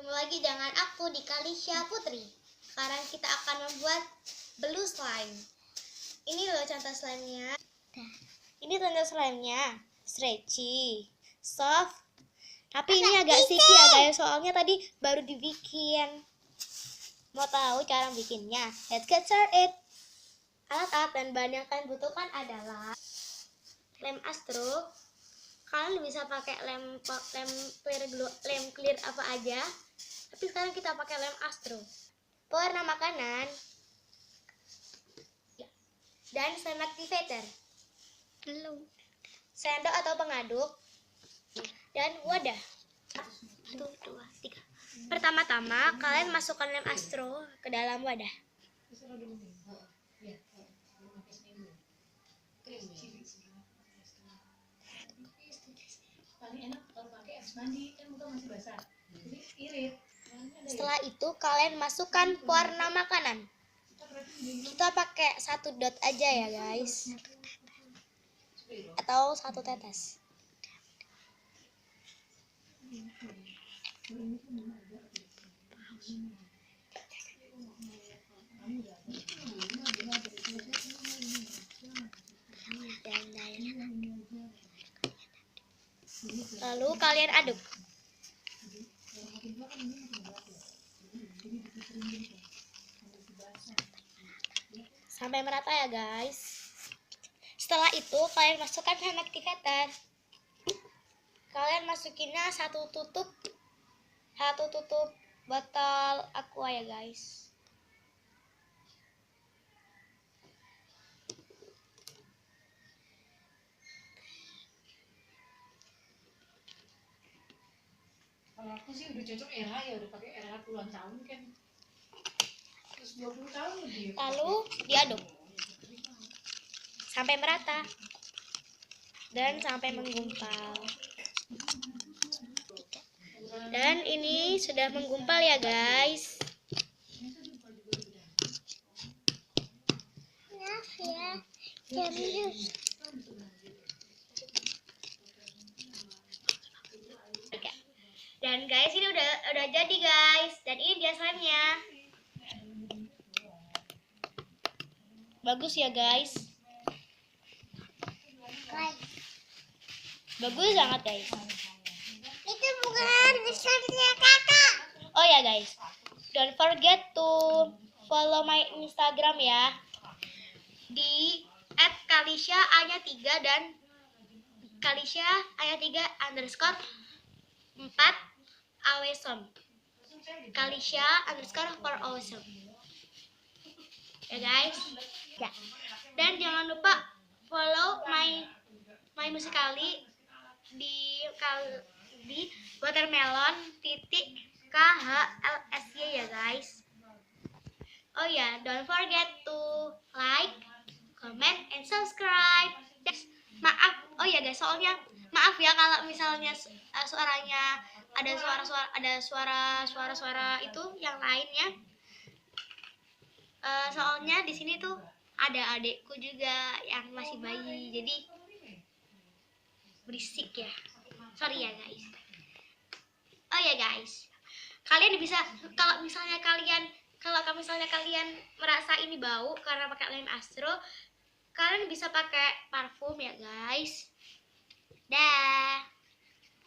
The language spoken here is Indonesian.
Ketemu lagi dengan aku di Kalisha Putri. Sekarang kita akan membuat blue slime. Ini loh contoh slime-nya. Ini contoh slime-nya. Stretchy, soft. Tapi ini agak sticky ya guys, soalnya tadi baru dibikin. Mau tahu cara bikinnya? Let's get started. Alat-alat dan bahan yang kalian butuhkan adalah lem astro. Kalian bisa pakai lem clear apa aja, tapi sekarang kita pakai lem astro. Pewarna makanan dan slime activator, sendok atau pengaduk, dan wadah. 1, 2, 3. Pertama-tama kalian masukkan lem astro ke dalam wadah. Paling enak kalau pakai es mandi, kan muka masih basah, jadi irit. Setelah itu kalian masukkan pewarna makanan. Kita pakai 1 dot aja ya guys, atau 1 tetes. Lalu kalian aduk sampai merata ya guys. Setelah itu kalian masukkan hand activator. Kalian masukinnya satu tutup botol aqua ya guys. Kalau aku sih udah cocok era ya, udah pakai era puluhan tahun kan, terus 20 tahun lebih. Lalu diaduk sampai merata dan sampai menggumpal. Dan ini sudah menggumpal ya guys. Maaf ya, serius. Dan guys, ini udah jadi guys. Dan ini dia slime-nya. Bagus ya guys. Bagus banget guys. Itu bukan slime-nya kakak. Oh ya guys, don't forget to follow my Instagram ya, di @kalisha_3 dan kalisha_3_4 awesome. Kalisha_4awesome. Ya guys. Ya. Dan jangan lupa follow my musikali di watermelon.khlsy ya guys. Oh ya, don't forget to like, comment, and subscribe. Maaf, oh ya guys, soalnya maaf ya kalau misalnya suaranya ada suara itu yang lainnya. Soalnya di sini tuh ada adekku juga yang masih bayi, jadi berisik ya. Sorry ya guys. Oh ya guys, kalian bisa kalau misalnya kalian merasa ini bau karena pakai lem astro, kalian bisa pakai parfum ya guys. Dah.